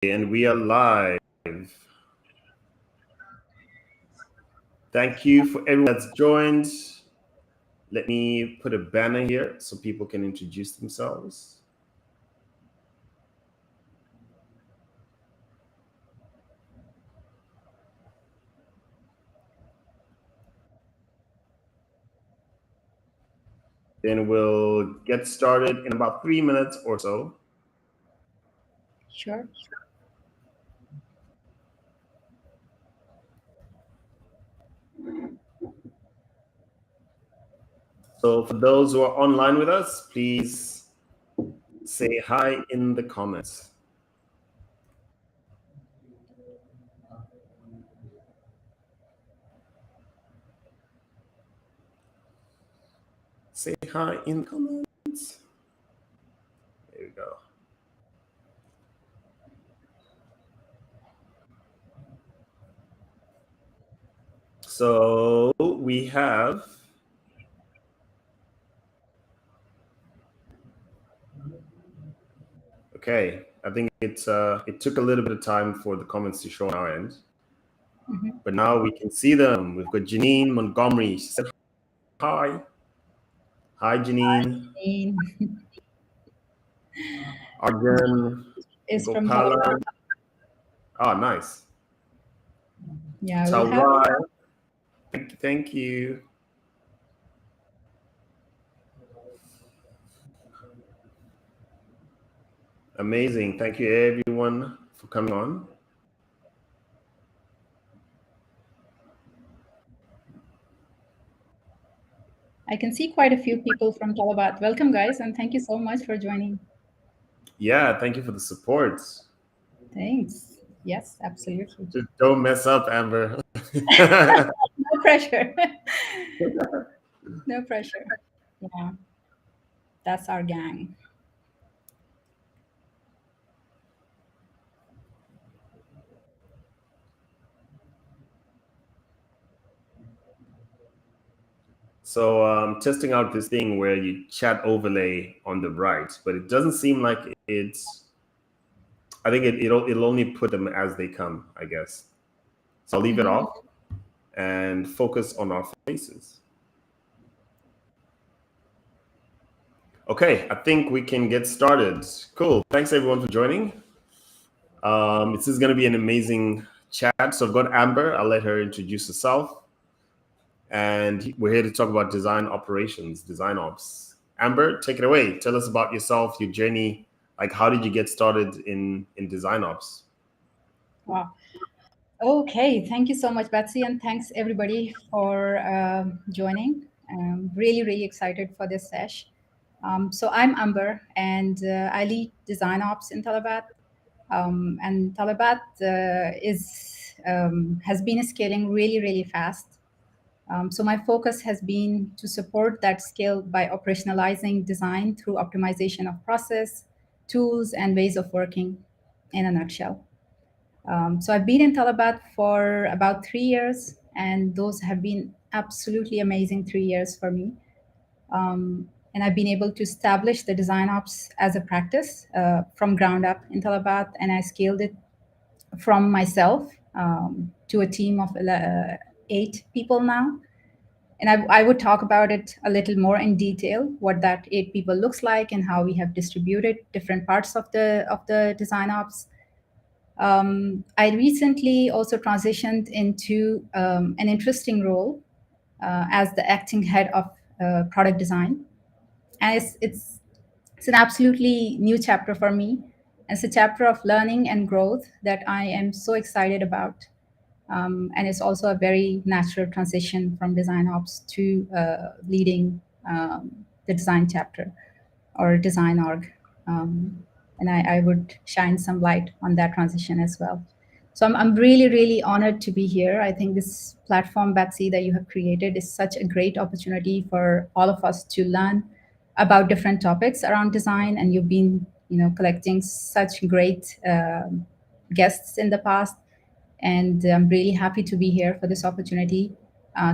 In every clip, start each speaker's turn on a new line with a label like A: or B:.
A: And we are live. Thank you for everyone that's joined. Let me put a banner here so people can introduce themselves. Then we'll get started in about 3 minutes or so.
B: Sure.
A: So for those who are online with us, please say hi in the comments. Say hi in the comments. There we go. So we have okay. I think it took a little bit of time for the comments to show on our end. But now we can see them. We've got Janine Montgomery. She said hi. Hi, Janine.
B: Jane
A: Arjun
B: is from
A: Gopalan.
B: Taliban.
A: Oh, nice.
B: Yeah, we'll have.
A: Talrai. Thank you. Amazing. Thank you, everyone, for coming on.
B: I can see quite a few people from Taliban. Welcome, guys, and thank you so much for joining.
A: Yeah, thank you for the support.
B: Thanks. Yes, absolutely.
A: Just don't mess up, Amber.
B: No pressure. No pressure. Yeah, that's our gang.
A: So testing out this thing where you chat overlay on the right, but it doesn't seem like it's. I think it'll only put them as they come, I guess. So I'll leave it off and focus on our faces. Okay, I think we can get started. Cool. Thanks everyone for joining. This is going to be an amazing chat. So I've got Amber. I'll let her introduce herself. And we're here to talk about design operations, design ops. Amber, take it away. Tell us about yourself, your journey. Like, how did you get started in design ops?
B: Wow. Okay, thank you so much, Betsy, and thanks everybody for joining. I'm really, really excited for this sesh. So I'm Amber, and I lead design ops in Talabat. And Talabat has been scaling really, really fast. So my focus has been to support that scale by operationalizing design through optimization of process, tools, and ways of working in a nutshell. So I've been in Talabat for about 3 years, and those have been absolutely amazing 3 years for me. And I've been able to establish the design ops as a practice from ground up in Talabat, and I scaled it from myself to a team of 8 people now. And I would talk about it a little more in detail, what that 8 people looks like and how we have distributed different parts of the design ops. I recently also transitioned into an interesting role as the acting head of product design, and it's an absolutely new chapter for me. It's a chapter of learning and growth that I am so excited about. And it's also a very natural transition from design ops to leading the design chapter or design org. And I would shine some light on that transition as well. So I'm really, really honored to be here. I think this platform, Betsy, that you have created is such a great opportunity for all of us to learn about different topics around design. And you've been, collecting such great guests in the past. And I'm really happy to be here for this opportunity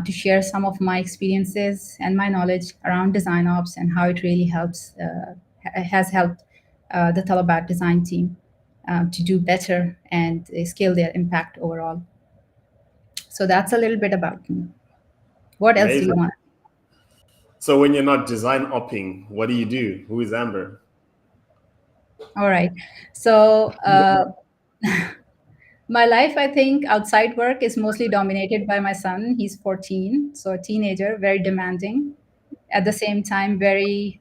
B: to share some of my experiences and my knowledge around design ops and how it really has helped the Talabat design team. to do better and scale their impact overall. So that's a little bit about me. What else do you
A: Amazing.
B: want?
A: So when you're not design opping, what do you do? Who is Amber?
B: All right. So my life, I think, outside work is mostly dominated by my son. He's 14, so a teenager, very demanding. At the same time, very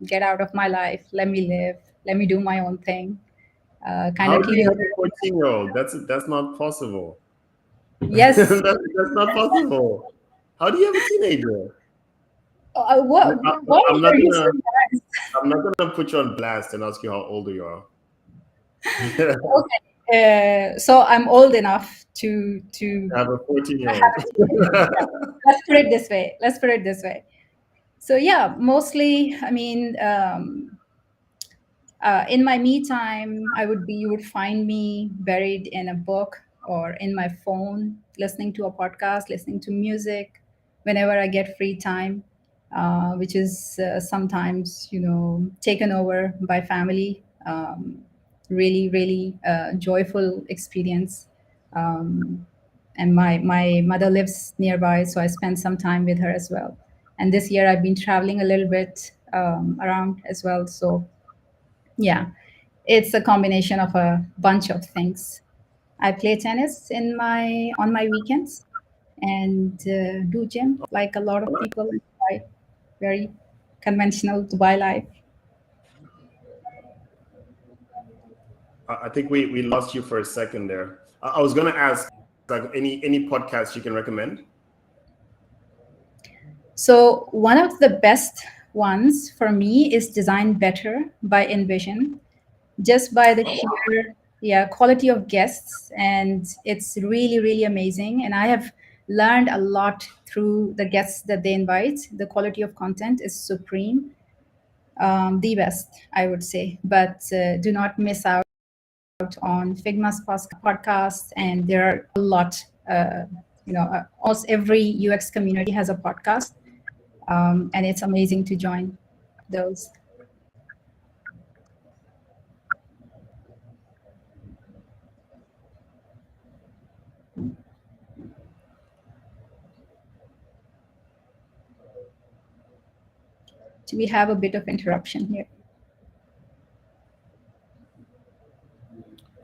B: get out of my life, let me live, let me do my own thing, kind
A: How
B: of
A: do you
B: keeping.
A: have a 14-year-old? That's not possible.
B: Yes.
A: That's not possible. How do you have a teenager?
B: What? Why
A: I'm not
B: are you so
A: gonna
B: nice?
A: I'm not gonna put you on blast and ask you how old you are.
B: Okay. So I'm old enough to
A: I have a
B: have
A: 14-year-old.
B: a teenager. Yeah. Let's put it this way. Let's put it this way. So yeah, mostly, I mean, in my me time, you would find me buried in a book or in my phone, listening to a podcast, listening to music, whenever I get free time, which is sometimes, taken over by family. Really, really joyful experience. And my mother lives nearby, so I spend some time with her as well. And this year I've been traveling a little bit around as well. So yeah, it's a combination of a bunch of things. I play tennis in my on my weekends and do gym like a lot of people in Dubai. Very conventional Dubai life.
A: I think we lost you for a second there. I was gonna ask like any podcast you can recommend.
B: So one of the best ones for me is Design Better by Envision, just by the sheer quality of guests, and it's really really amazing. And I have learned a lot through the guests that they invite. The quality of content is supreme, the best, I would say. But do not miss out on Figma's podcast, and there are a lot. Almost every UX community has a podcast, and it's amazing to join those. So we have a bit of interruption here.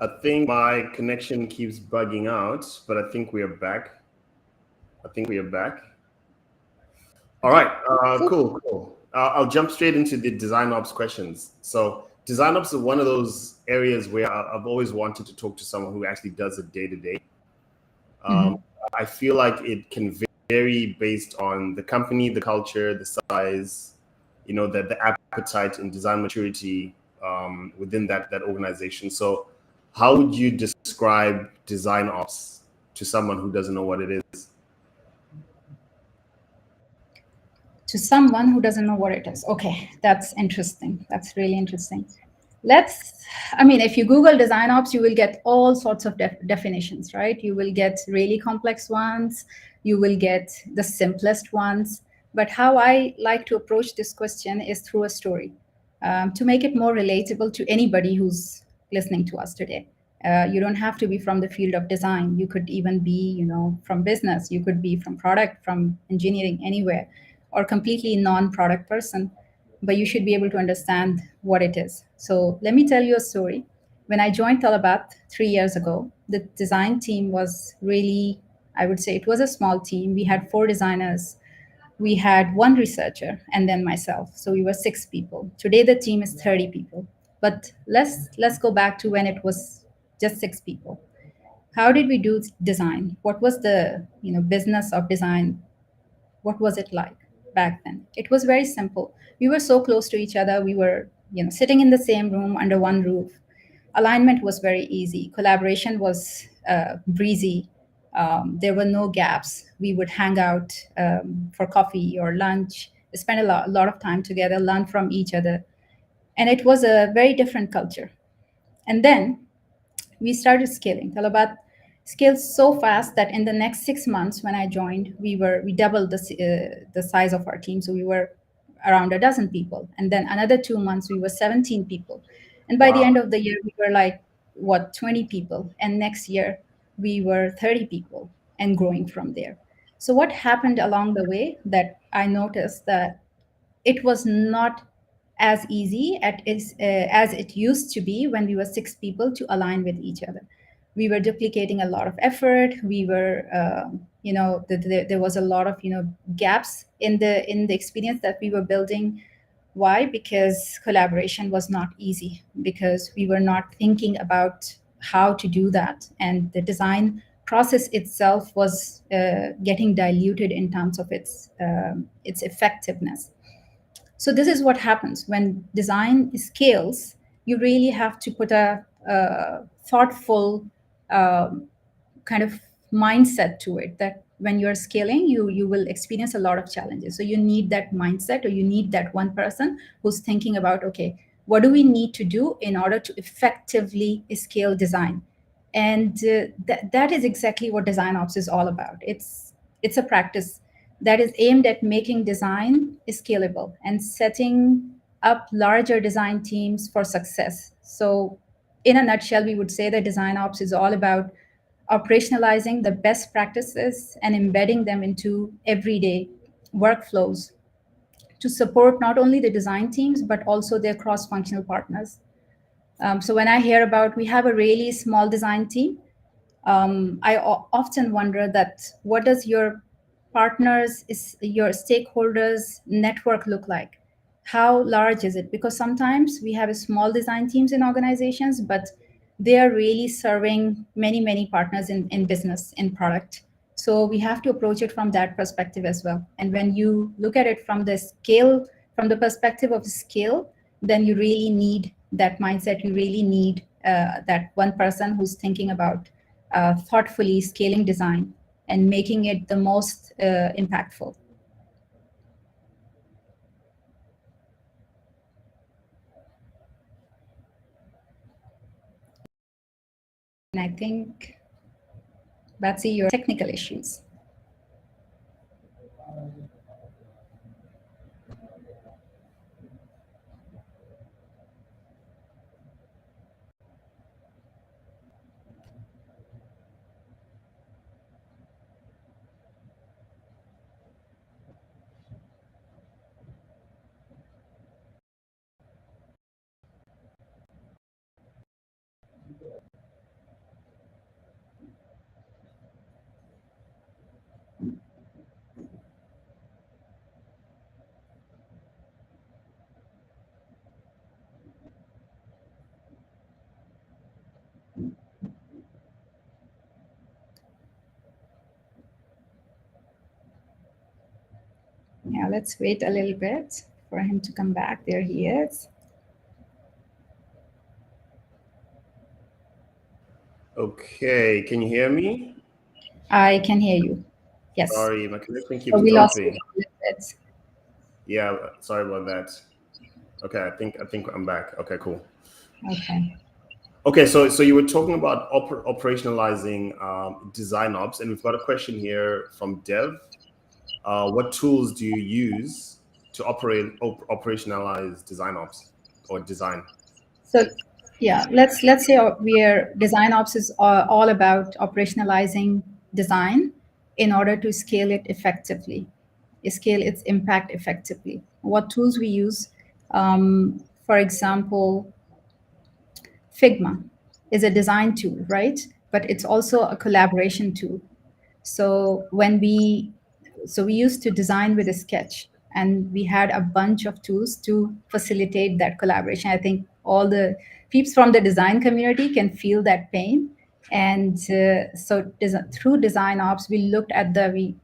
A: I think my connection keeps bugging out, but I think we are back. I think we are back. All
B: Okay,
A: right,
B: cool.
A: cool. I'll jump straight into the design ops questions. So design ops is one of those areas where I've always wanted to talk to someone who actually does it day to day.
B: Mhm.
A: I feel like it can vary based on the company, the culture, the size, the appetite and design maturity within that organization. So how would you describe design ops to someone who doesn't know what it is?
B: To someone who doesn't know what it is. Okay, that's interesting. That's really interesting. I mean, if you Google design ops, you will get all sorts of definitions, right? You will get really complex ones, you will get the simplest ones. But how I like to approach this question is through a story, to make it more relatable to anybody who's listening to us today. You don't have to be from the field of design. You could even be, from business. You could be from product, from engineering, anywhere, or completely non-product person. But you should be able to understand what it is. So let me tell you a story. When I joined Talabat 3 years ago, the design team was really, I would say, it was a small team. We had 4 designers, we had one researcher, and then myself, so we were 6 people. Today the team is 30 people. But let's go back to when it was just 6 people. How did we do design? What was the business of design? What was it like back then? It was very simple. We were so close to each other. We were sitting in the same room under one roof. Alignment was very easy. Collaboration was breezy. There were no gaps. We would hang out for coffee or lunch, spend a lot of time together, learn from each other. And it was a very different culture. And then we started scaling. Talabat scaled so fast that in the next 6 months, when I joined, we doubled the size of our team. So we were around a dozen people, and then another 2 months we were 17 people. And by the end
A: Wow.
B: of the year, we were like, what, 20 people. And next year, we were 30 people and growing from there. So, what happened along the way that I noticed that it was not as easy as it used to be when we were six people to align with each other. We were duplicating a lot of effort. We were, there was a lot of gaps in the experience that we were building. Why? Because collaboration was not easy, because we were not thinking about how to do that, and the design process itself was getting diluted in terms of its effectiveness. So this is what happens when design scales. You really have to put a thoughtful um, kind of mindset to it, that when you're scaling, you will experience a lot of challenges. So you need that mindset, or you need that one person who's thinking about, okay, what do we need to do in order to effectively scale design? And that is exactly what design ops is all about. It's a practice that is aimed at making design scalable and setting up larger design teams for success. So in a nutshell, we would say that design ops is all about operationalizing the best practices and embedding them into everyday workflows to support not only the design teams but also their cross-functional partners. So when I hear about we have a really small design team, I often wonder that what does your partners, is your stakeholders network look like? How large is it? Because sometimes we have a small design teams in organizations, but they are really serving many partners in business, in product. So we have to approach it from that perspective as well. And when you look at it from the scale, from the perspective of scale, then you really need that mindset. You really need that one person who's thinking about thoughtfully scaling design and making it the most impactful. And I think, Batsy, your technical issues. Yeah, let's wait a little bit for him to come back. There he is.
A: Okay, can you hear me?
B: I can hear you. Yes.
A: Sorry, my connection
B: So
A: keeps
B: we lost you
A: dropping.
B: a little bit.
A: Yeah, sorry about that. Okay, I think I'm back. Okay, cool.
B: Okay.
A: Okay, so you were talking about operationalizing design ops, and we've got a question here from Dev. What tools do you use to operationalize design ops or design?
B: So yeah, let's say where design ops is all about operationalizing design in order to scale it effectively, scale its impact effectively. What tools we use? For example, Figma is a design tool, right? But it's also a collaboration tool. So when we used to design with a sketch, and we had a bunch of tools to facilitate that collaboration. I think all the peeps from the design community can feel that pain. And through design ops, we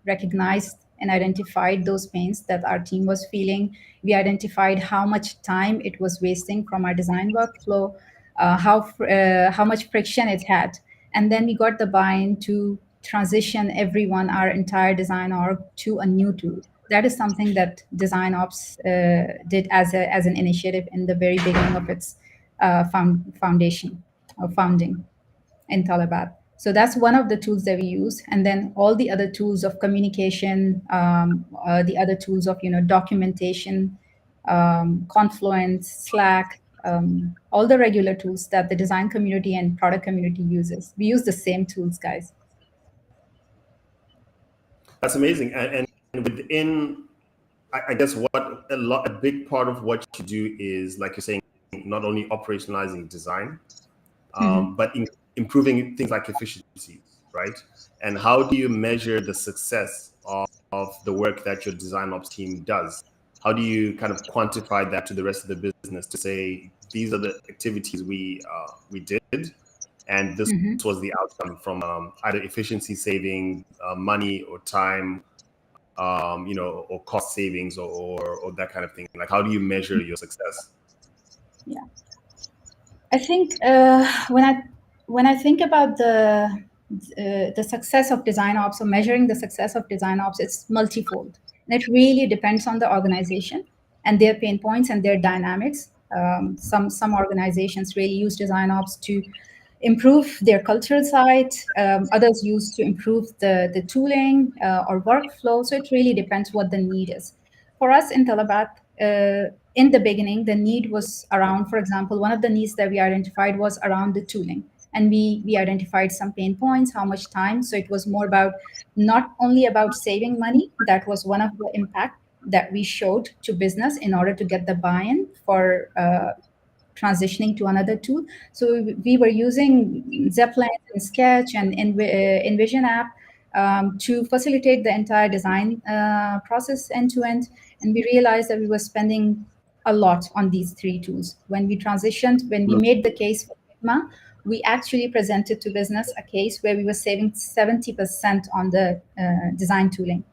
B: recognized and identified those pains that our team was feeling. We identified how much time it was wasting from our design workflow, how much friction it had, and then we got the buy-in to transition everyone, our entire design org, to a new tool. That is something that design ops did as an initiative in the very beginning of its foundation or founding in Taliban. So that's one of the tools that we use, and then all the other tools of communication, the other tools of documentation, Confluence, Slack. all the regular tools that the design community and product community uses. We use the same tools, guys.
A: That's amazing. And within, I guess a big part of what you do is, like you're saying, not only operationalizing design,
B: Mhm.
A: but improving things like efficiencies, right? And how do you measure the success of the work that your design ops team does? How do you kind of quantify that to the rest of the business to say these are the activities we did, and this
B: Mhm.
A: was the outcome from either efficiency saving, money or time, or cost savings, or that kind of thing. Like, how do you measure your success?
B: Yeah. I think when I think about the success of design ops or measuring the success of design ops, it's multifold, and it really depends on the organization and their pain points and their dynamics. Some organizations really use design ops to improve their cultural side. Others use to improve the tooling or workflow. So it really depends what the need is. For us in Talabat, in the beginning, the need was around, for example, one of the needs that we identified was around the tooling. And we identified some pain points, how much time. So it was more about not only about saving money, that was one of the impact that we showed to business in order to get the buy-in for transitioning to another tool. So we were using Zeppelin and Sketch and Envision app to facilitate the entire design process end to end. And we realized that we were spending a lot on these three tools. When we transitioned, when we made the case for Figma, we actually presented to business a case where we were saving 70% on the design tooling.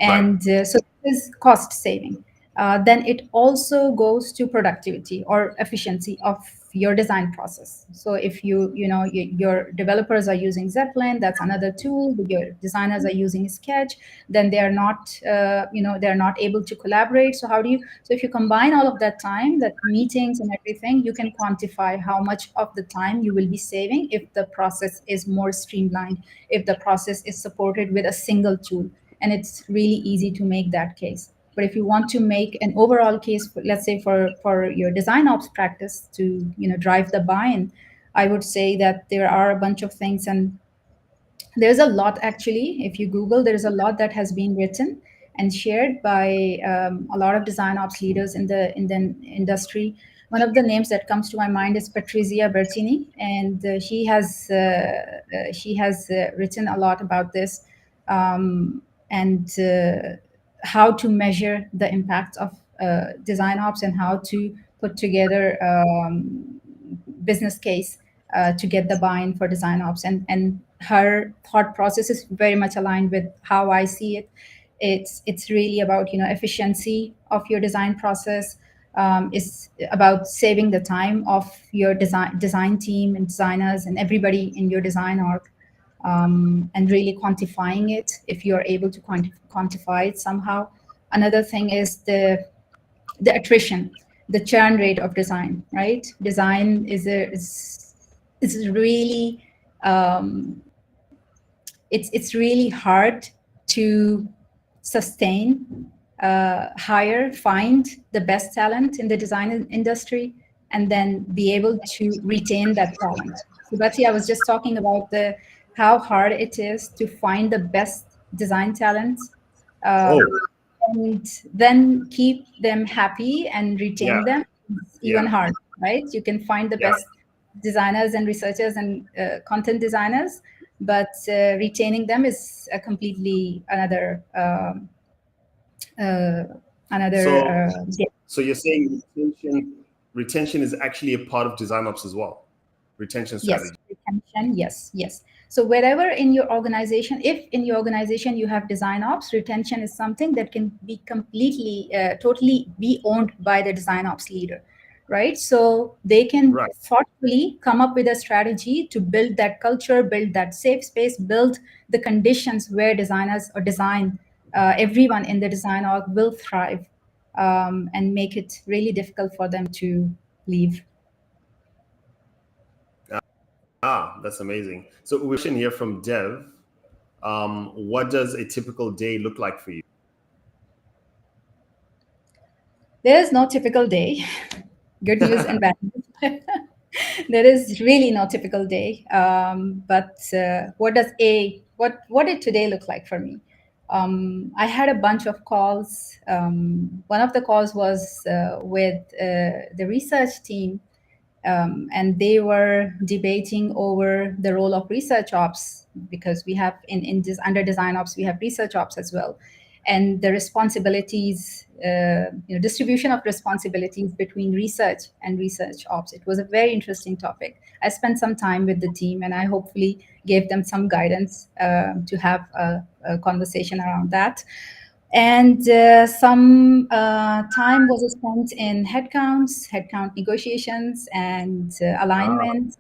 A: Right.
B: And so this is cost saving. Then it also goes to productivity or efficiency of your design process. So if your developers are using Zeppelin, that's another tool. Your designers are using Sketch, then they are not they're not able to collaborate. So how do you, so if you combine all of that time, that meetings and everything, you can quantify how much of the time you will be saving if the process is more streamlined, if the process is supported with a single tool. And it's really easy to make that case. But if you want to make an overall case, let's say for your design ops practice to drive the buy-in, I would say that there are a bunch of things, and there's a lot actually. If you Google, there's a lot that has been written and shared by a lot of design ops leaders in the industry. One of the names that comes to my mind is Patrizia Bertini, and she has written a lot about this, and how to measure the impact of design ops and how to put together business case to get the buy-in for design ops. And her thought process is very much aligned with how I see it. It's really about efficiency of your design process. It's about saving the time of your design team and designers and everybody in your design org, and really quantifying it if you're able to quantify it somehow. Another thing is the attrition, the churn rate of design, right? Design is really um, it's really hard to sustain, hire, find the best talent in the design industry, and then be able to retain that talent. So Betsy, I was just talking about the how hard it is to find the best design talents,
A: Oh,
B: and then keep them happy and
A: yeah,
B: retain them. It's even
A: yeah,
B: hard, right? You can find the
A: yeah.
B: best designers and researchers and content designers, but retaining them is a completely uh, another
A: So,
B: game.
A: so you're saying retention is actually a part of design ops as well, retention
B: Yes,
A: strategy.
B: retention. Yes, yes. So wherever in your organization, if in your organization you have design ops, retention is something that can be completely, totally be owned by the design ops leader, right? So they can
A: Right.
B: thoughtfully come up with a strategy to build that culture, build that safe space, build the conditions where designers or design, everyone in the design org will thrive, and make it really difficult for them to leave.
A: Ah, that's amazing. So we're here from Dev. What does a typical day look like for you?
B: There is no typical day. Good news and bad news. There is really no typical day. But what did today look like for me? I had a bunch of calls. One of the calls was with the research team, and they were debating over the role of research ops, because we have under design ops we have research ops as well, and the responsibilities, distribution of responsibilities between research and research ops. It was a very interesting topic. I spent some time with the team, and I hopefully gave them some guidance to have a conversation around that. And some time was spent in headcount negotiations, and
A: Ah,
B: alignment.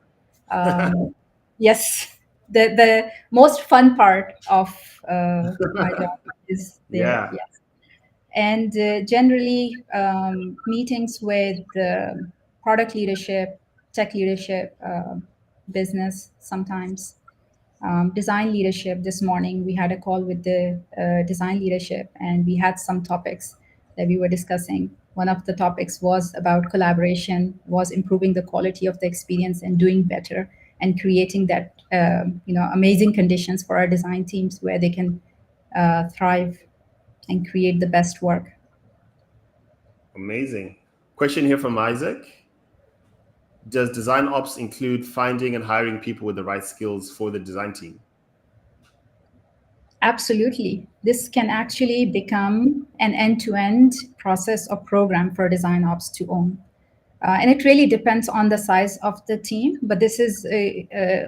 B: Um, yes, the most fun part of my job is there.
A: yeah,
B: Yes, and generally meetings with product leadership, tech leadership, business sometimes, design leadership. This morning we had a call with the design leadership, and we had some topics that we were discussing. One of the topics was about collaboration, was improving the quality of the experience and doing better, and creating that amazing conditions for our design teams where they can thrive and create the best work.
A: amazing. Question here from Isaac. Does design ops include finding and hiring people with the right skills for the design team?
B: Absolutely. This can actually become an end-to-end process or program for design ops to own. And it really depends on the size of the team, but this is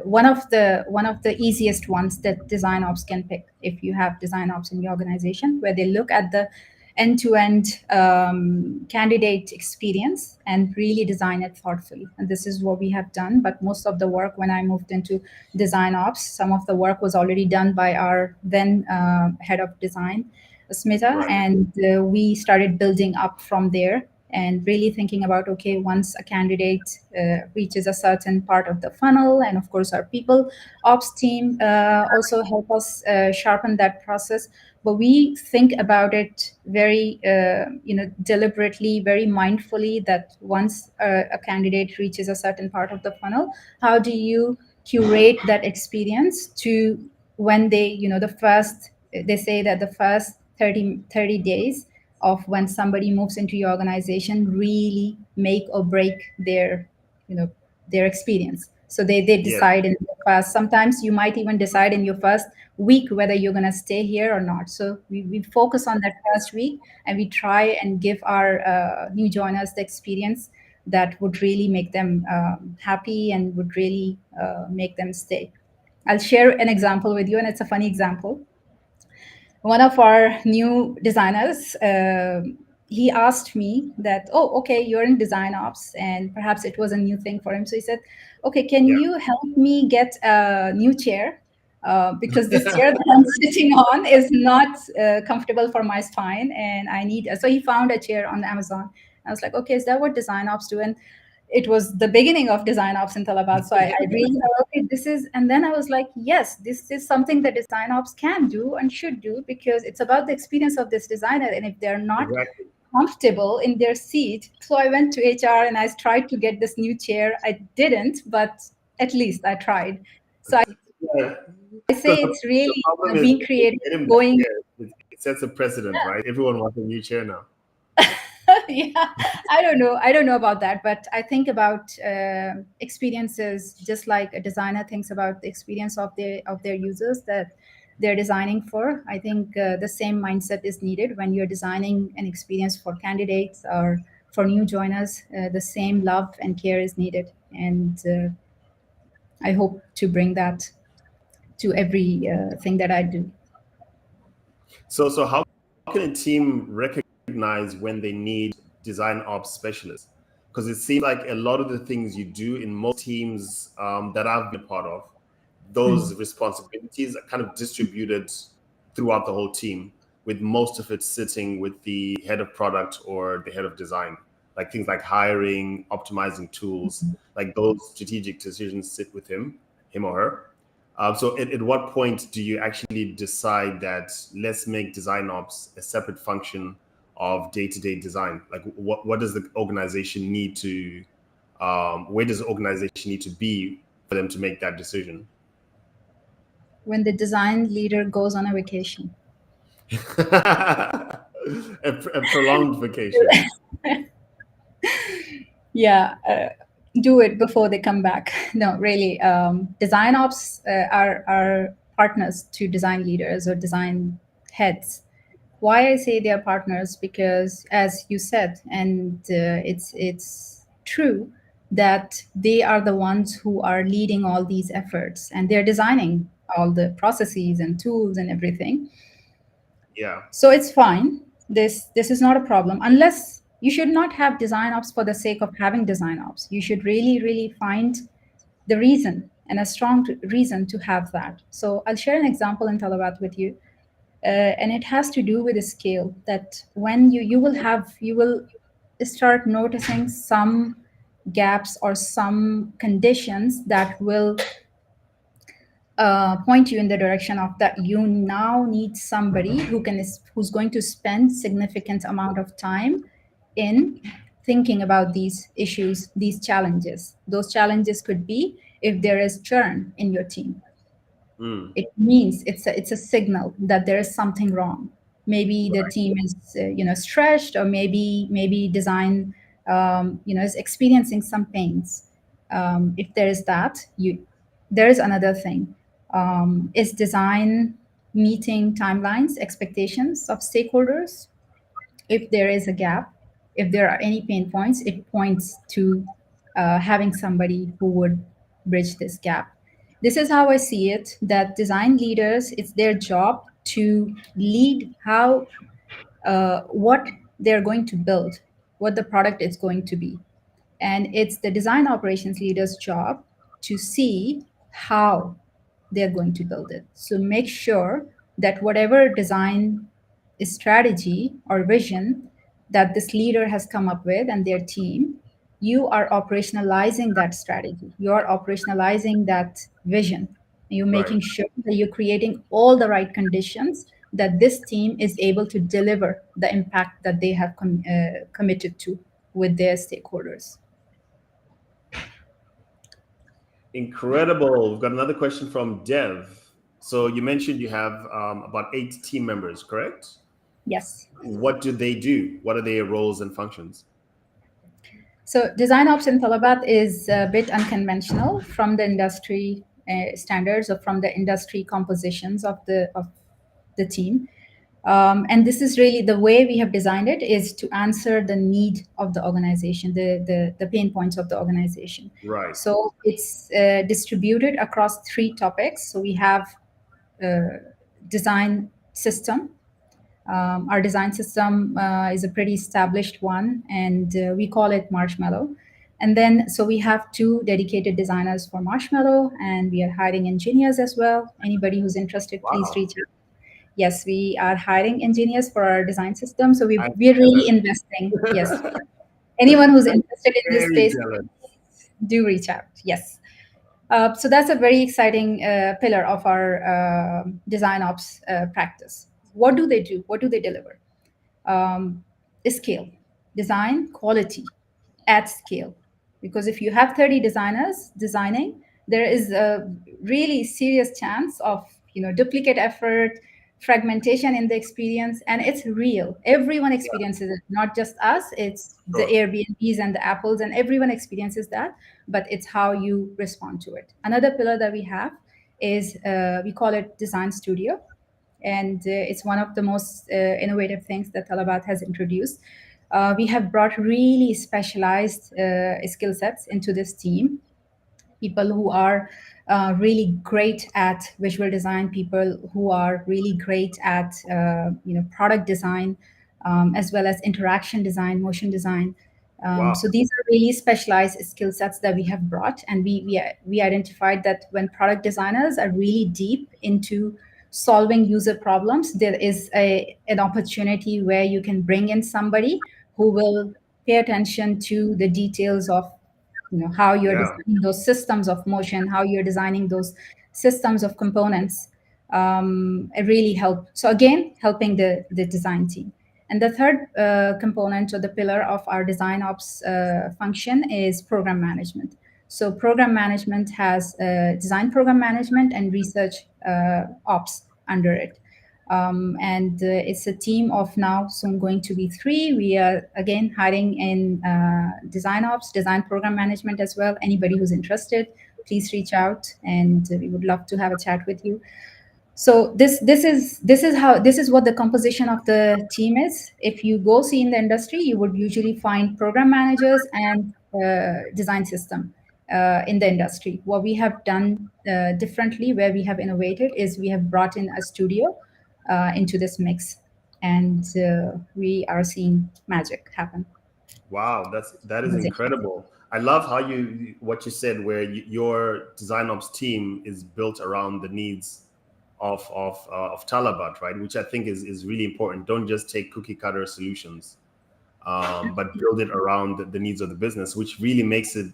B: one of the easiest ones that design ops can pick. If you have design ops in your organization, where they look at the end-to-end candidate experience and really design it thoughtfully. And this is what we have done. But most of the work, when I moved into design ops, some of the work was already done by our then head of design, Smita,
A: Right.
B: and we started building up from there, and really thinking about, okay, once a candidate reaches a certain part of the funnel, and of course our people ops team also help us sharpen that process. But we think about it very deliberately, very mindfully, that once a candidate reaches a certain part of the funnel, how do you curate that experience to when they, the first, they say that the first 30 days of when somebody moves into your organization really make or break their, you know their experience. So they
A: Yes,
B: decide in the first, sometimes you might even decide in your first week whether you're going to stay here or not. So we focus on that first week, and we try and give our new joiners the experience that would really make them happy, and would really make them stay. I'll share an example with you, and it's a funny example. One of our new designers, he asked me that, oh, okay, you're in design ops, and perhaps it was a new thing for him. So he said, okay, can
A: yeah.
B: you help me get a new chair? Because this chair that I'm sitting on is not comfortable for my spine, and I need. So he found a chair on Amazon. I was like, okay, is that what design ops do? And it was the beginning of design ops in Talabad. So I really thought, okay, this is, and then I was like, yes, this is something that design ops can do and should do, because it's about the experience of this designer. And if they're not
A: Exactly.
B: comfortable in their seat, so I went to HR and I tried to get this new chair. I didn't, but at least I tried. So
A: Yeah.
B: I
A: Because
B: say it's
A: the
B: really
A: problem is
B: being creative,
A: getting that
B: going.
A: chair. It sets a precedent, right? Everyone wants a new chair now.
B: Yeah, I don't know about that, but I think about experiences just like a designer thinks about the experience of their users that they're designing for. I think the same mindset is needed when you're designing an experience for candidates or for new joiners. The same love and care is needed, and I hope to bring that to every thing that I do.
A: So how can a team recognize when they need design ops specialists? Because it seems like a lot of the things you do in most teams that I've been a part of, those responsibilities are kind of distributed throughout the whole team, with most of it sitting with the head of product or the head of design. Like things like hiring, optimizing tools, like those strategic decisions sit with him or her. So at what point do you actually decide that let's make design ops a separate function of day-to-day design? Like what does the organization need to where does the organization need to be for them to make that decision?
B: When the design leader goes on a vacation.
A: A prolonged vacation.
B: Yeah, do it before they come back. No, really, design ops are partners to design leaders or design heads. Why I say they are partners, because as you said, and it's true that they are the ones who are leading all these efforts, and they're designing all the processes and tools and everything.
A: Yeah.
B: So it's fine. This is not a problem, unless you should not have design ops for the sake of having design ops. You should really find the reason, and a strong reason to have that. So I'll share an example in Talabat with you, and it has to do with a scale that when you will start noticing some gaps or some conditions that will point you in the direction of that you now need somebody who's going to spend significant amount of time in thinking about these issues, these challenges. Those challenges could be if there is churn in your team.
A: Mm,
B: It means it's a signal that there is something wrong. Maybe the team is stretched, or maybe design is experiencing some pains. If there is that, you there is another thing. Is design meeting timelines, expectations of stakeholders? If there is a gap, if there are any pain points, it points to having somebody who would bridge this gap. This is how I see it, that design leaders, it's their job to lead how what they're going to build, what the product is going to be. And it's the design operations leader's job to see how they're going to build it. So make sure that whatever design strategy or vision that this leader has come up with and their team, you are operationalizing that strategy. You are operationalizing that vision. You're
A: right.
B: making sure that you're creating all the right conditions that this team is able to deliver the impact that they have committed to with their stakeholders.
A: Incredible. We've got another question from Dev. So you mentioned you have about 8 team members, correct?
B: Yes.
A: What do they do? What are their roles and functions?
B: So design ops in Talabat is a bit unconventional from the industry standards or from the industry compositions of the team. And this is really the way we have designed it, is to answer the need of the organization, the pain points of the organization.
A: Right.
B: So it's distributed across 3 topics. So we have design system. Our design system is a pretty established one, and we call it Marshmallow. And then, so we have 2 dedicated designers for Marshmallow, and we are hiring engineers as well. Anybody who's interested, please
A: Wow.
B: reach out. Yes, we are hiring engineers for our design system. So
A: I'm
B: we're really
A: jealous.
B: investing. Yes. Anyone who's interested in this
A: Very
B: space,
A: jealous.
B: do reach out. Yes. So that's a very exciting pillar of our design ops practice. What do they do? What do they deliver? um, Scale, design quality at scale. Because if you have 30 designers designing, there is a really serious chance of duplicate effort, fragmentation in the experience, and it's real. Everyone experiences it, not just us. It's the
A: Sure.
B: Airbnbs and the Apples, and everyone experiences that. But it's how you respond to it. Another pillar that we have is we call it Design Studio, and it's one of the most innovative things that Talabat has introduced. We have brought really specialized skill sets into this team, people who are really great at visual design, people who are really great at product design, as well as interaction design, motion design.
A: Wow.
B: So these are really specialized skill sets that we have brought, and we identified that when product designers are really deep into solving user problems, there is an opportunity where you can bring in somebody who will pay attention to the details of how you're
A: Yeah.
B: designing those systems of motion, how you're designing those systems of components. It really help. So again, helping the design team. And the third component or the pillar of our design ops function is program management. So program management has design program management and research ops under it. And it's a team of now soon going to be three. We are again hiring in design ops, design program management as well. Anybody who's interested, please reach out, and we would love to have a chat with you. So this is what the composition of the team is. If you go see in the industry, you would usually find program managers and design system in the industry. What we have done differently, where we have innovated, is we have brought in a studio into this mix, and we are seeing magic happen.
A: Wow, that is
B: Conversation.
A: incredible. I love how what you said, where your design ops team is built around the needs of Talabat, right? Which I think is really important. Don't just take cookie cutter solutions, but build it around the needs of the business, which really makes it,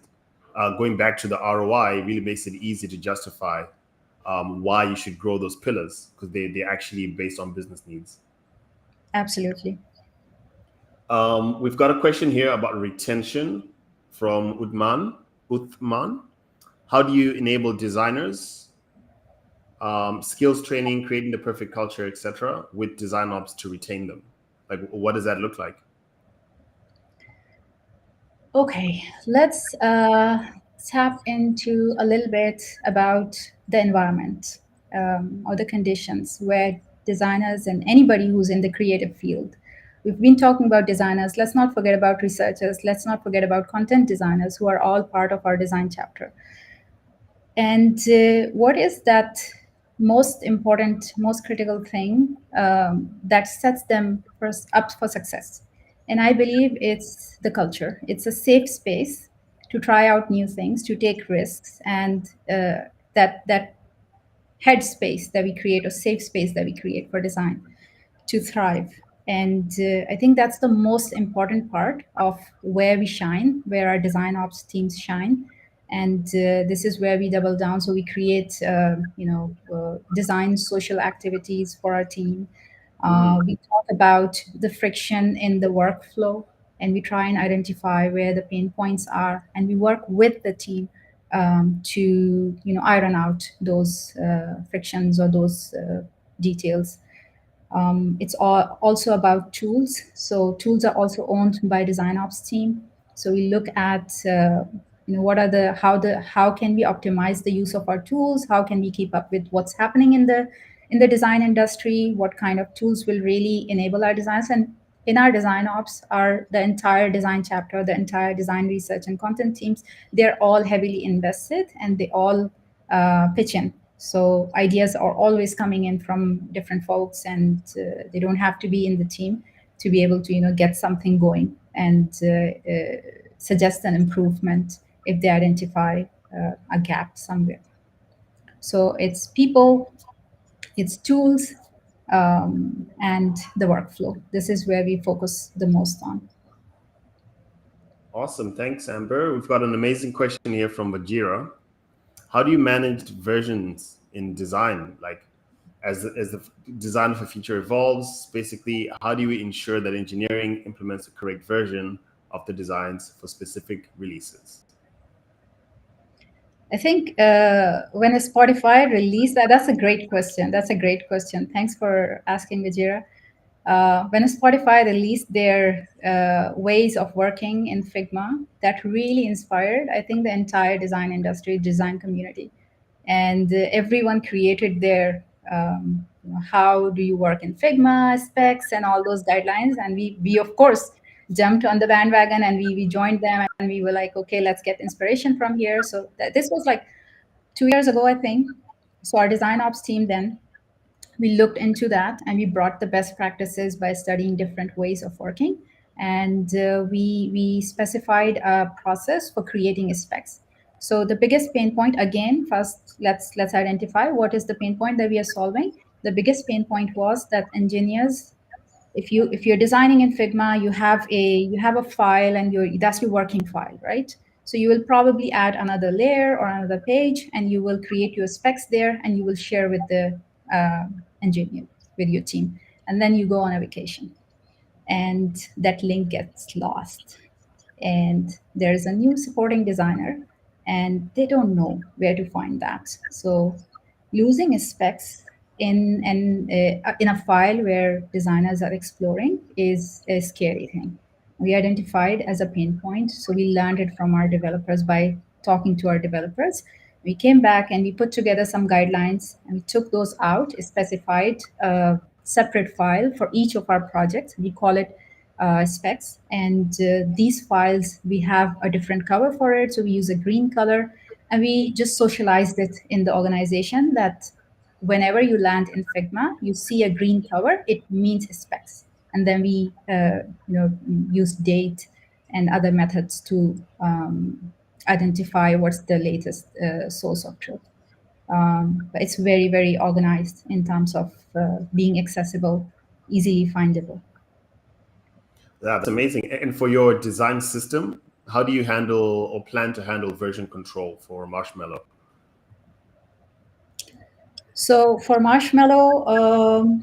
A: going back to the ROI, really makes it easy to justify why you should grow those pillars, because they're actually based on business needs.
B: Absolutely.
A: We've got a question here about retention from Uthman. Uthman, how do you enable designers, skills training, creating the perfect culture, etc., with design ops to retain them? Like, what does that look like?
B: Okay, let's tap into a little bit about the environment or the conditions where designers and anybody who's in the creative field. We've been talking about designers. Let's not forget about researchers. Let's not forget about content designers who are all part of our design chapter. And what is that most important, most critical thing that sets them first up for success? And I believe it's the culture. It's a safe space to try out new things, to take risks, and that headspace that we create, or safe space that we create for design to thrive. And I think that's the most important part of where we shine, where our design ops teams shine. And this is where we double down. So we create, design social activities for our team.
A: Mm,
B: We talk about the friction in the workflow, and we try and identify where the pain points are, and we work with the team to iron out those frictions or those details. It's also about tools. So tools are also owned by design ops team. So we look at what are how can we optimize the use of our tools? How can we keep up with what's happening in the design industry? What kind of tools will really enable our designs? And in our design ops, our the entire design chapter, the entire design research and content teams, they're all heavily invested, and they all pitch in. So ideas are always coming in from different folks, and they don't have to be in the team to be able to get something going and suggest an improvement if they identify a gap somewhere. So it's people, it's tools, and the workflow. This is where we focus the most on.
A: awesome. Thanks, Amber. We've got an amazing question here from Bajira. How do you manage versions in design? Like, as the design of a feature evolves, basically, how do you ensure that engineering implements the correct version of the designs for specific releases?
B: I think when a Spotify released that, that's a great question. That's a great question. Thanks for asking, Vijira. When a Spotify released their ways of working in Figma, that really inspired, I think, the entire design industry, design community. And everyone created their how do you work in Figma, specs, and all those guidelines. And we of course, jumped on the bandwagon, and we joined them, and we were like, okay, let's get inspiration from here. So this was like 2 years ago, I think. So our design ops team then, we looked into that, and we brought the best practices by studying different ways of working, and we specified a process for creating specs. So the biggest pain point, again, first let's identify what is the pain point that we are solving. The biggest pain point was that engineers, if you're designing in Figma, you have a file, and that's your working file, right? So you will probably add another layer or another page, and you will create your specs there, and you will share with the engineer, with your team, and then you go on a vacation. and that link gets lost. And there's a new supporting designer, and they don't know where to find that. So losing specs in a file where designers are exploring is a scary thing. We identified as a pain point, so we learned it from our developers by talking to our developers. We came back and we put together some guidelines, and we took those out, specified a separate file for each of our projects. We call it specs, and these files, we have a different cover for it, so we use a green color, and we just socialized it in the organization that whenever you land in Figma, you see a green cover, it means specs. And then we use date and other methods to identify what's the latest source of truth. But it's very, very organized in terms of being accessible, easily findable.
A: That's amazing. And for your design system, how do you handle or plan to handle version control for Marshmallow?
B: So for Marshmallow,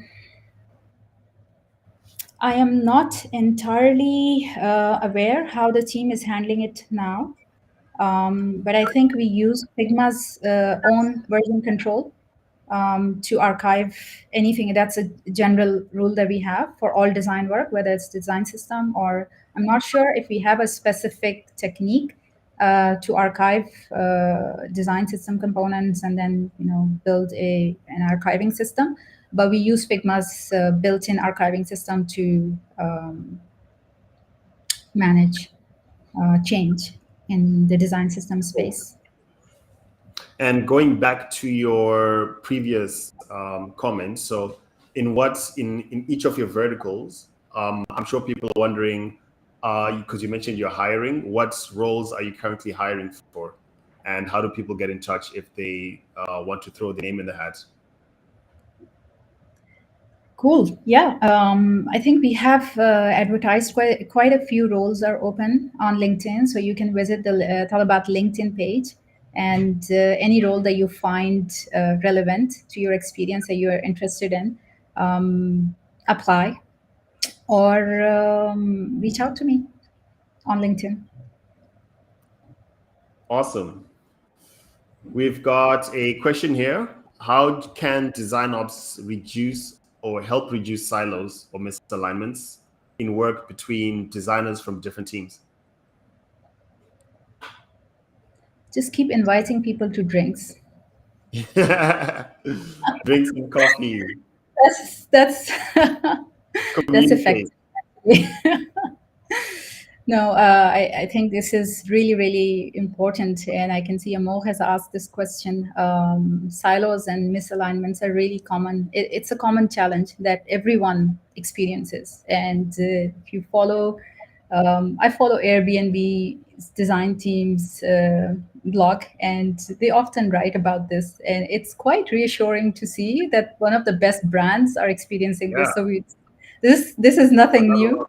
B: I am not entirely aware how the team is handling it now. But I think we use Figma's own version control to archive anything. That's a general rule that we have for all design work, whether it's design system or I'm not sure if we have a specific technique to archive design system components and then build an archiving system. But we use Figma's built-in archiving system to manage change in the design system space.
A: And going back to your previous comment, so in each of your verticals, I'm sure people are wondering, because you mentioned you're hiring, what roles are you currently hiring for, and how do people get in touch if they want to throw their name in the hat?
B: Cool. Yeah. I think we have advertised quite a few roles are open on LinkedIn. So you can visit the Talabat LinkedIn page, and any role that you find relevant to your experience that you are interested in, apply or reach out to me on LinkedIn.
A: Awesome. We've got a question here. How can DesignOps reduce or help reduce silos or misalignments in work between designers from different teams?
B: Just keep inviting people to drinks.
A: Drinks and coffee.
B: That's that's
A: Communicate.
B: effective. No, I think this is really, really important. And I can see Amo has asked this question. Silos and misalignments are really common. It's a common challenge that everyone experiences. And if you follow, I follow Airbnb's design team's blog, and they often write about this. And it's quite reassuring to see that one of the best brands are experiencing
A: Yeah.
B: this. So this is nothing new.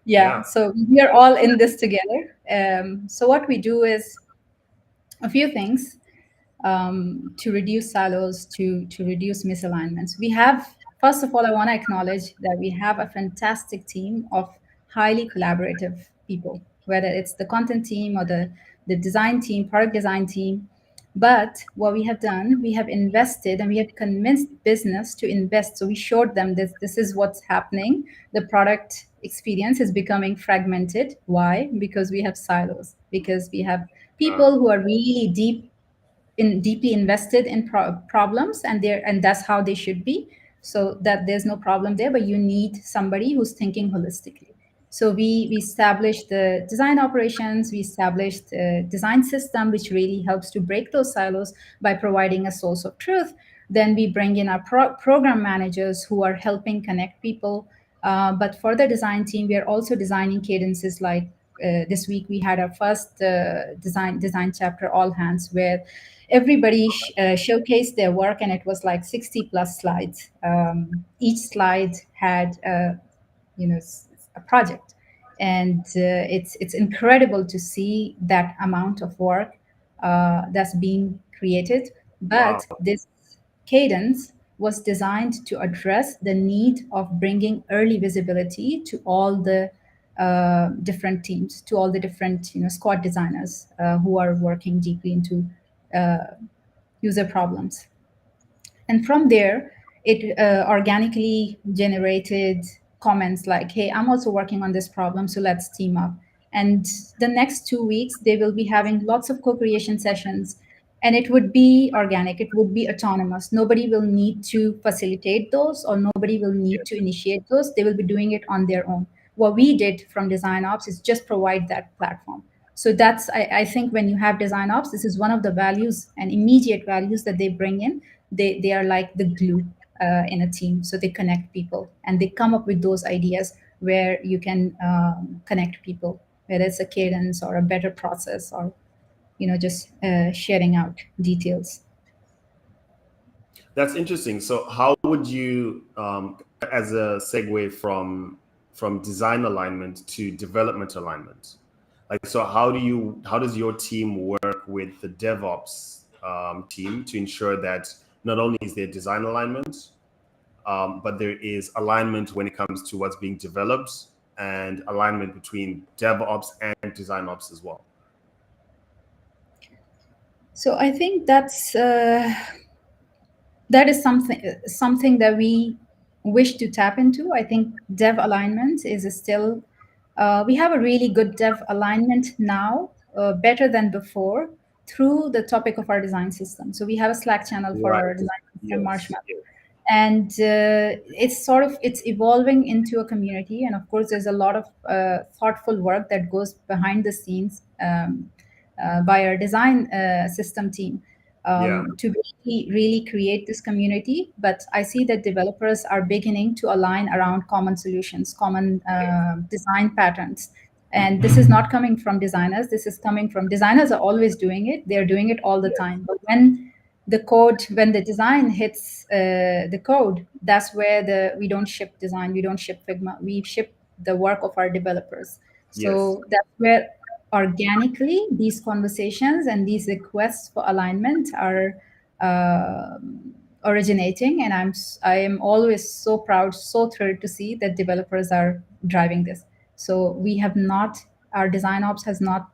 B: Yeah,
A: Yeah.
B: so we are all in this together. So what we do is a few things to reduce silos, to reduce misalignments. We have, first of all, I want to acknowledge that we have a fantastic team of highly collaborative people, whether it's the content team or the design team, product design team. But what we have done, we have invested and we have convinced business to invest. So we showed them this is what's happening. The product experience is becoming fragmented. Why? Because we have silos, because we have people who are really deeply invested in problems, and that's how they should be, so that there's no problem there, but you need somebody who's thinking holistically. So we established the design operations, we established a design system which really helps to break those silos by providing a source of truth. Then we bring in our program managers who are helping connect people. But for the design team, we are also designing cadences like this week we had our first design chapter all hands, where everybody showcased their work, and it was like 60 plus slides. Each slide had a project, and it's incredible to see that amount of work that's being created.
A: Wow.
B: But this cadence was designed to address the need of bringing early visibility to all the different teams, to all the different squad designers who are working deeply into user problems. And from there, it organically generated comments like, hey, I'm also working on this problem, so let's team up. And the next 2 weeks, they will be having lots of co creation sessions. And it would be organic, it would be autonomous. Nobody will need to facilitate those, or nobody will need to initiate those. They will be doing it on their own. What we did from Design Ops is just provide that platform. So that's, I think, when you have Design Ops, this is one of the values and immediate values that they bring in. They are like the glue in a team, so they connect people and they come up with those ideas where you can connect people, whether it's a cadence or a better process, or just sharing out details.
A: That's interesting. So, how would you, as a segue from design alignment to development alignment, like, so how does your team work with the DevOps team to ensure that not only is there design alignment, but there is alignment when it comes to what's being developed and alignment between DevOps and design ops as well?
B: So I think that is something that we wish to tap into. I think dev alignment is still we have a really good dev alignment now, better than before, through the topic of our design system. So we have a Slack channel for our
A: Right.
B: design system,
A: Yes.
B: Marshmallow, and it's evolving into a community. And of course, there's a lot of thoughtful work that goes behind the scenes by our design system team
A: Yeah.
B: to really create this community. But I see that developers are beginning to align around common solutions, common design patterns. And this is not coming from designers. This is coming from designers are always doing it. They're doing it all the
A: Yes.
B: time. But when the design hits the code, that's where we don't ship design, we don't ship Figma, we ship the work of our developers.
A: Yes.
B: So that's where organically these conversations and these requests for alignment are uh, originating. And I am always so proud, so thrilled to see that developers are driving this. So we have not, our design ops has not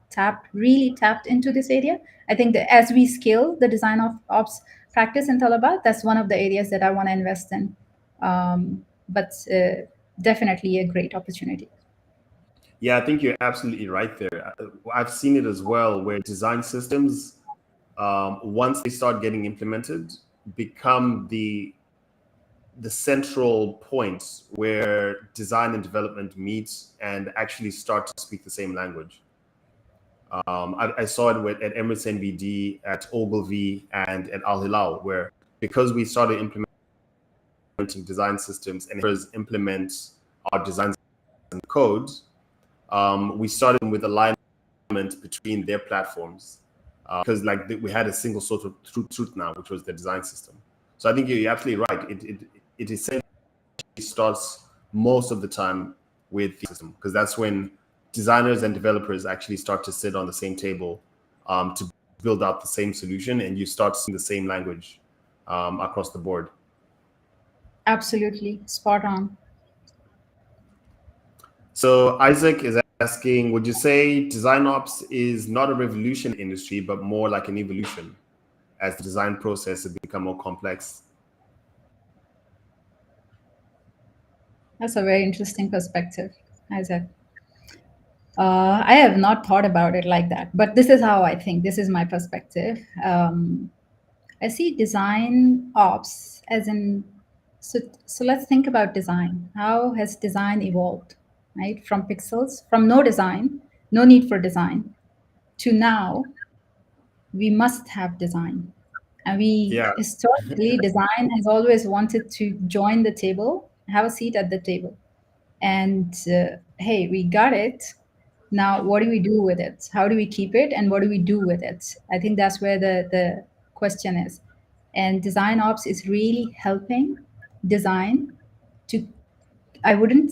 B: really tapped into this area. I think that as we scale the design of ops practice in Talabat, that's one of the areas that I want to invest in. But definitely a great opportunity.
A: Yeah, I think you're absolutely right there. I've seen it as well, where design systems, once they start getting implemented, become the central point where design and development meet and actually start to speak the same language. I saw it at Emirates NBD, at Ogilvy, and at Al Hilal, where because we started implementing design systems and implement our designs and codes, we started with alignment between their platforms, because we had a single sort of truth now, which was the design system. So I think you're absolutely right. It essentially starts most of the time with the system, because that's when designers and developers actually start to sit on the same table to build out the same solution, and you start seeing the same language across the board.
B: Absolutely spot on.
A: So Isaac is asking, would you say design ops is not a revolution in the industry, but more like an evolution as the design process has become more complex?
B: That's a very interesting perspective, Isaac. I have not thought about it like that, but this is how I think. This is my perspective. I see design ops as in, so let's think about design. How has design evolved, right? From pixels, from no design, no need for design, to now we must have design. And we
A: Yeah.
B: historically, design has always wanted to join the table, have a seat at the table. And hey, we got it. Now, what do we do with it? How do we keep it? And what do we do with it? I think that's where the question is. And design ops is really helping design to, I wouldn't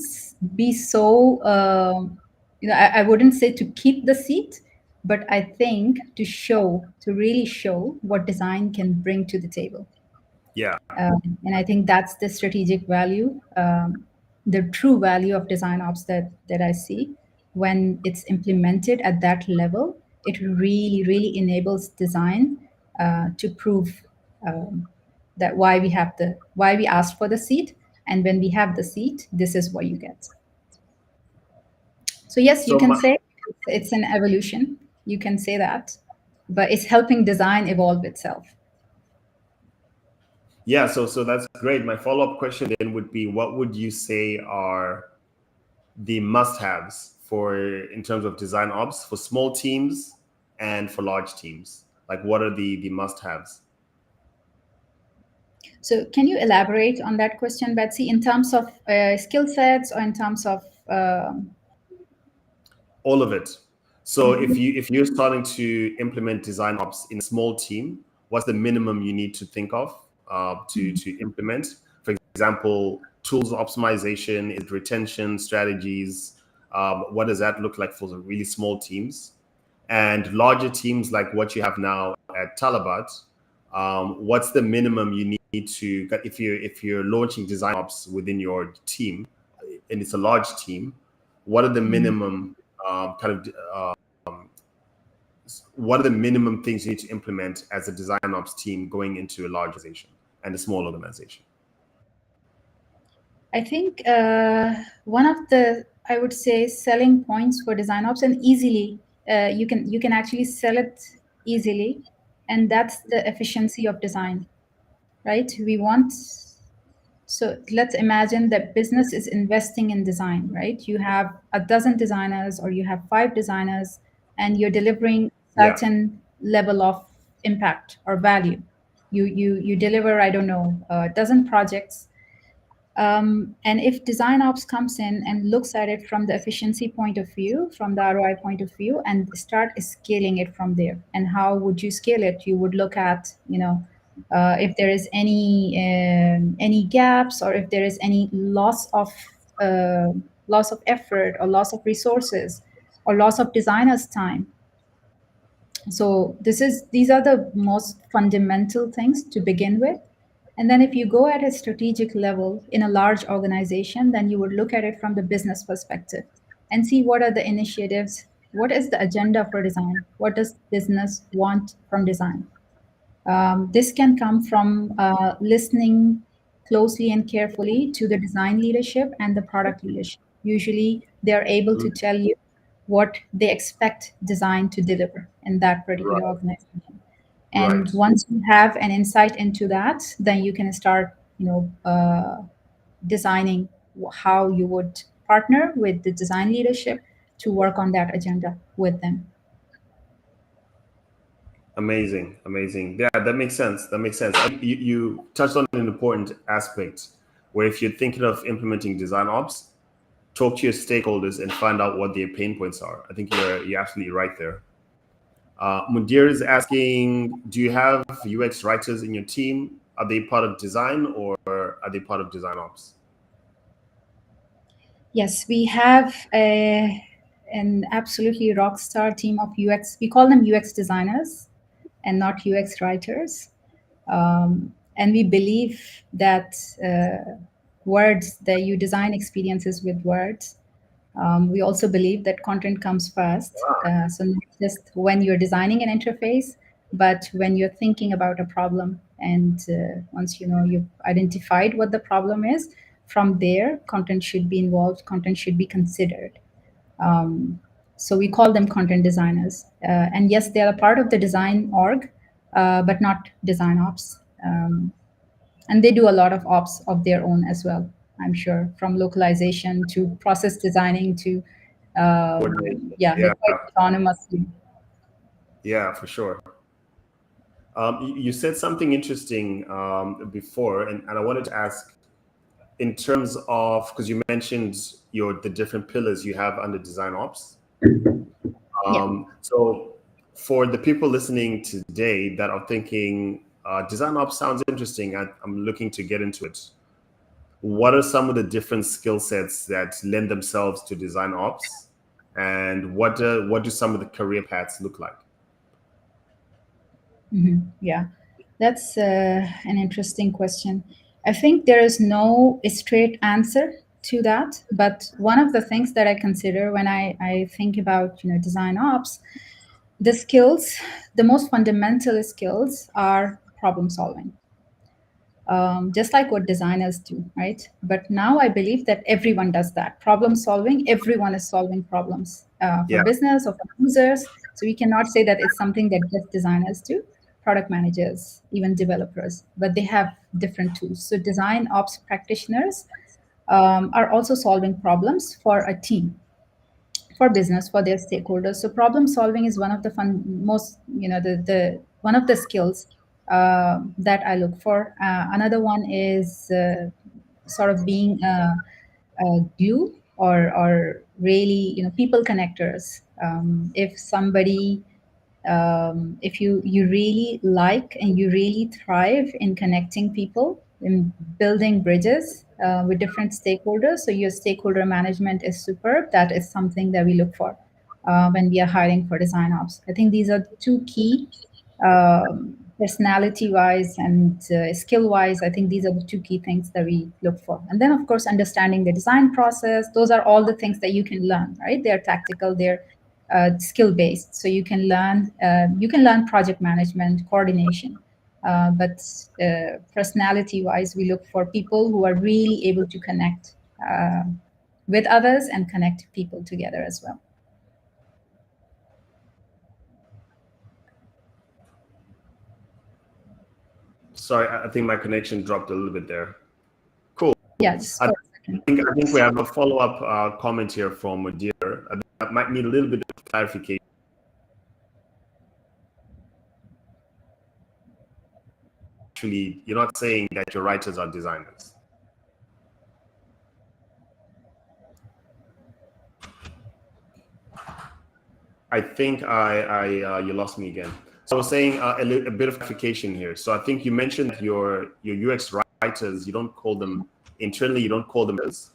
B: be so, I wouldn't say to keep the seat, but I think to really show what design can bring to the table.
A: Yeah.
B: And I think that's the strategic value, the true value of design ops that I see. When it's implemented at that level, it really, really enables design to prove that why we asked for the seat, and when we have the seat, this is what you get. So yes, you
A: So
B: can
A: my,
B: say it's an evolution. You can say that, but it's helping design evolve itself.
A: yeah, so that's great. My follow-up question then would be, what would you say are the must-haves for in terms of design ops for small teams and for large teams? Like, what are the must-haves?
B: So, can you elaborate on that question, Betsy, in terms of skill sets or in terms of?
A: All of it. So if you're starting to implement design ops in a small team, what's the minimum you need to think of to implement? For example, tools optimization, is it retention strategies? What does that look like for the really small teams? And larger teams like what you have now at Talabat, what's the minimum you need to, if you're launching design ops within your team, and it's a large team, what are the
B: Mhm.
A: minimum kind of what are the minimum things you need to implement as a design ops team going into a large organization and a small organization?
B: I think one of the, I would say, selling points for design ops, and easily you can actually sell it easily, and that's the efficiency of design, right? We want, so let's imagine that business is investing in design, right? You have a dozen designers or you have five designers, and you're delivering
A: Yeah.
B: certain level of impact or value. You deliver, I don't know, a dozen projects, and if design ops comes in and looks at it from the efficiency point of view, from the ROI point of view, and start scaling it from there. And how would you scale it? You would look at, if there is any gaps, or if there is any uh, loss of effort, or loss of resources, or loss of designers' time. So these are the most fundamental things to begin with. And then if you go at a strategic level in a large organization, then you would look at it from the business perspective and see what are the initiatives, what is the agenda for design, what does business want from design. This can come from listening closely and carefully to the design leadership and the product leadership. Usually, they are able to
A: Mhm.
B: tell you what they expect design to deliver in that particular
A: Right.
B: organization. And
A: Right.
B: once you have an insight into that, then you can start, designing how you would partner with the design leadership to work on that agenda with them.
A: Amazing. Amazing. Yeah, that makes sense. That makes sense. You touched on an important aspect where if you're thinking of implementing design ops, talk to your stakeholders and find out what their pain points are. I think you're absolutely right there. Mudir is asking, do you have UX writers in your team? Are they part of design or are they part of design ops?
B: Yes, we have an absolutely rock star team of UX. We call them UX designers and not UX writers. And we believe that words, that you design experiences with words. We also believe that content comes first. So not just when you're designing an interface, but when you're thinking about a problem. And once you know you've identified what the problem is, from there, content should be involved. Content should be considered. Um, so we call them content designers. And yes, they are a part of the design org, but not design ops. And they do a lot of ops of their own as well, I'm sure, from localization to process designing to,
A: Coordination.
B: yeah, they're
A: Yeah,
B: quite autonomous.
A: yeah, for sure. You said something interesting before, and I wanted to ask in terms of, because you mentioned the different pillars you have under design ops.
B: Yeah.
A: So for the people listening today that are thinking design ops sounds interesting, I'm looking to get into it. What are some of the different skill sets that lend themselves to design ops, and what do some of the career paths look like?
B: Yeah. That's an interesting question. I think there is no straight answer to that, but one of the things that I consider when I think about design ops, the skills, the most fundamental skills are problem solving, just like what designers do, right? But now I believe that everyone does that. Problem solving, everyone is solving problems for
A: Yeah.
B: business or for users. So we cannot say that it's something that just designers do, product managers, even developers, but they have different tools. So design ops practitioners are also solving problems for a team, for business, for their stakeholders. So problem solving is one of the most the one of the skills that I look for. Another one is sort of being a glue, or really people connectors. If somebody, if you really like and you really thrive in connecting people, in building bridges with different stakeholders, so your stakeholder management is superb. That is something that we look for when we are hiring for design ops. I think these are two key, personality wise and skill wise. I think these are the two key things that we look for. And then of course understanding the design process. Those are all the things that you can learn, right? They're tactical, they're skill based, so you can learn project management, coordination, but personality wise we look for people who are really able to connect with others and connect people together as well.
A: Sorry, I think my connection dropped a little bit there. Cool.
B: Yeah, just
A: I
B: for a second.
A: I think we have a follow-up comment here from Mudir. That might need a little bit of clarification. Actually, you're not saying that your writers are designers. I think you lost me again. So I was saying a bit of clarification here. So I think you mentioned that your UX writers, you don't call them internally, you don't call them as,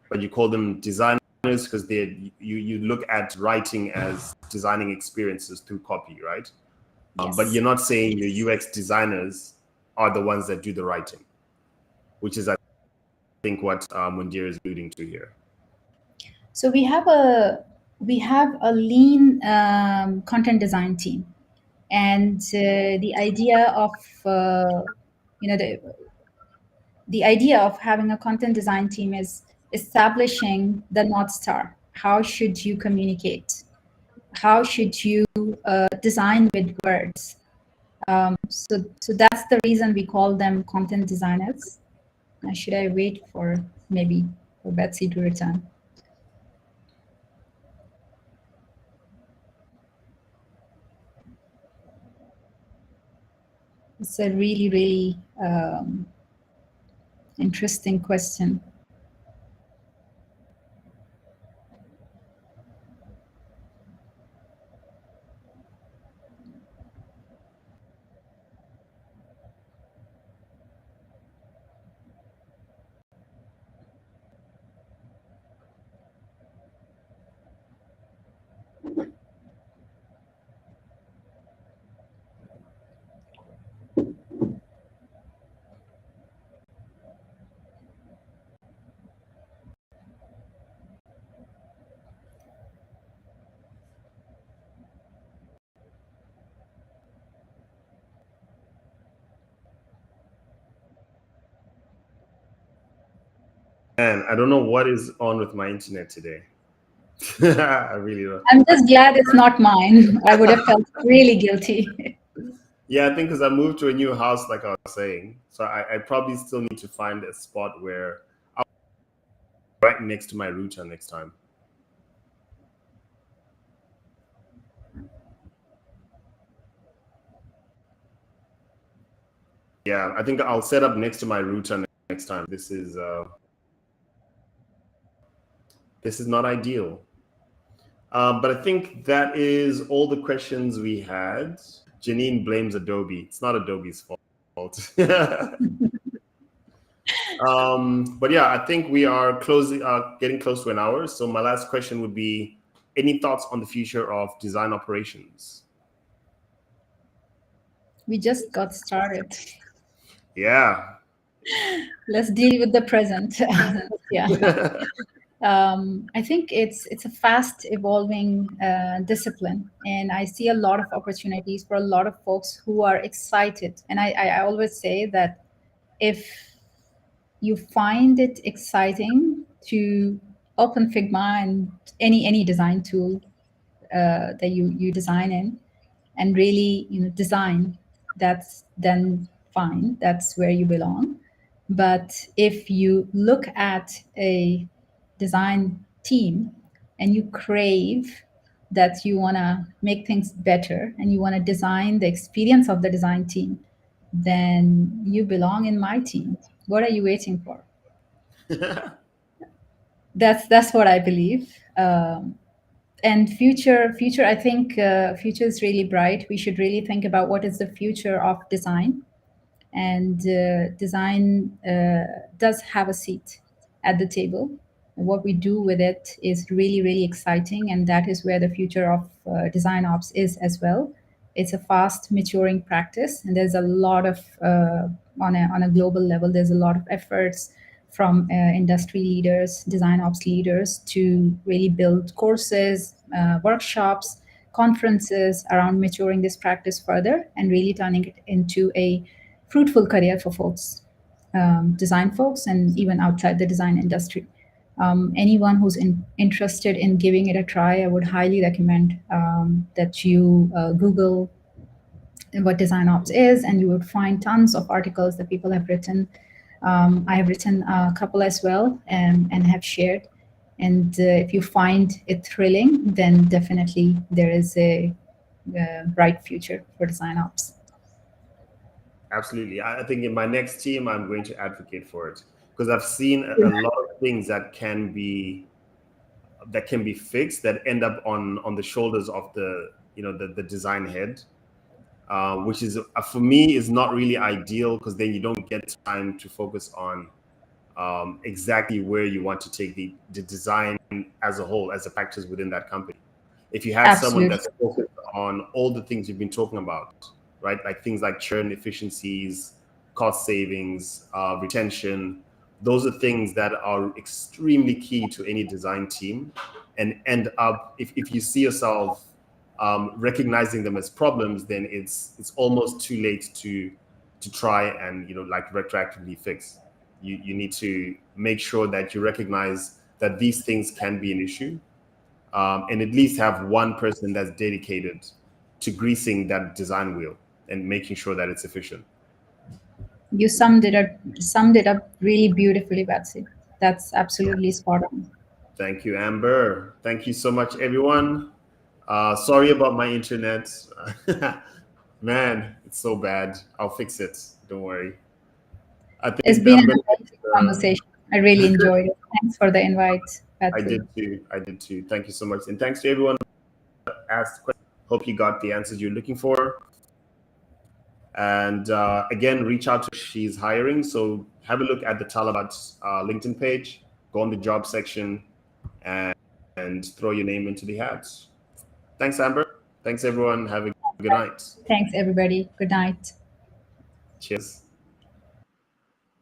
A: but you call them designers because you look at writing as designing experiences through copy, right? But
B: Yes.
A: you're not saying the UX designers are the ones that do the writing, which is I think what Mundir is alluding to here.
B: So we have a lean content design team, and the idea of you know the idea of having a content design team is establishing the North Star. How should you communicate? How should you design with words? So that's the reason we call them content designers. Should I wait for maybe for Betsy to return? It's a really, really interesting question.
A: And I don't know what is on with my internet today. I really don't.
B: I'm just glad it's not mine. I would have felt really guilty.
A: Yeah, I think because I moved to a new house, like I was saying, so I probably still need to find a spot where I'll be right next to my router next time. Yeah, I think I'll set up next to my router next time. This is not ideal. But I think that is all the questions we had. Janine blames Adobe. It's not Adobe's fault. But yeah, I think we are getting close to an hour. So my last question would be, any thoughts on the future of design operations?
B: We just got started.
A: Yeah.
B: Let's deal with the present. Yeah. I think it's a fast evolving discipline, and I see a lot of opportunities for a lot of folks who are excited. And I always say that if you find it exciting to open Figma and any design tool that you design in, and really design, that's then fine, that's where you belong. But if you look at a design team and you crave that you want to make things better and you want to design the experience of the design team, then you belong in my team. What are you waiting for? That's what I believe. And future, I think future is really bright. We should really think about what is the future of design, and design does have a seat at the table. What we do with it is really, really exciting, and that is where the future of design ops is as well. It's a fast maturing practice, and there's a lot of on a global level. There's a lot of efforts from industry leaders, design ops leaders, to really build courses, workshops, conferences around maturing this practice further and really turning it into a fruitful career for folks, design folks, and even outside the design industry. Anyone who's interested in giving it a try, I would highly recommend that you Google what design ops is, and you would find tons of articles that people have written. I have written a couple as well, and have shared. And if you find it thrilling, then definitely there is a bright future for design ops.
A: Absolutely. I think in my next team, I'm going to advocate for it because I've seen a lot of things that can be fixed that end up on the shoulders of the design head, which is for me is not really ideal because then you don't get time to focus on exactly where you want to take the design as a whole, as a practice within that company. If you had someone
B: Absolutely.
A: that's focused on all the things you've been talking about, right? Like things like churn efficiencies, cost savings, retention, those are things that are extremely key to any design team and end up, if you see yourself recognizing them as problems, then it's almost too late to try and like retroactively fix. You need to make sure that you recognize that these things can be an issue, and at least have one person that's dedicated to greasing that design wheel and making sure that it's efficient.
B: You summed it up really beautifully, Betsy. That's absolutely spot on.
A: Thank you, Amber. Thank you so much, everyone. Sorry about my internet. Man, it's so bad. I'll fix it. Don't worry. I
B: It's
A: think
B: been
A: I'm
B: an
A: going
B: amazing conversation. I really enjoyed it. Thanks for the invite,
A: I
B: Betsy.
A: did too. I did too. Thank you so much. And thanks to everyone who asked questions. Hope you got the answers you're looking for. And again, reach out to her. She's hiring. So have a look at the Talabat LinkedIn page, go on the job section, and throw your name into the hat. Thanks, Amber. Thanks, everyone. Have a good night.
B: Thanks, everybody. Good night.
A: Cheers.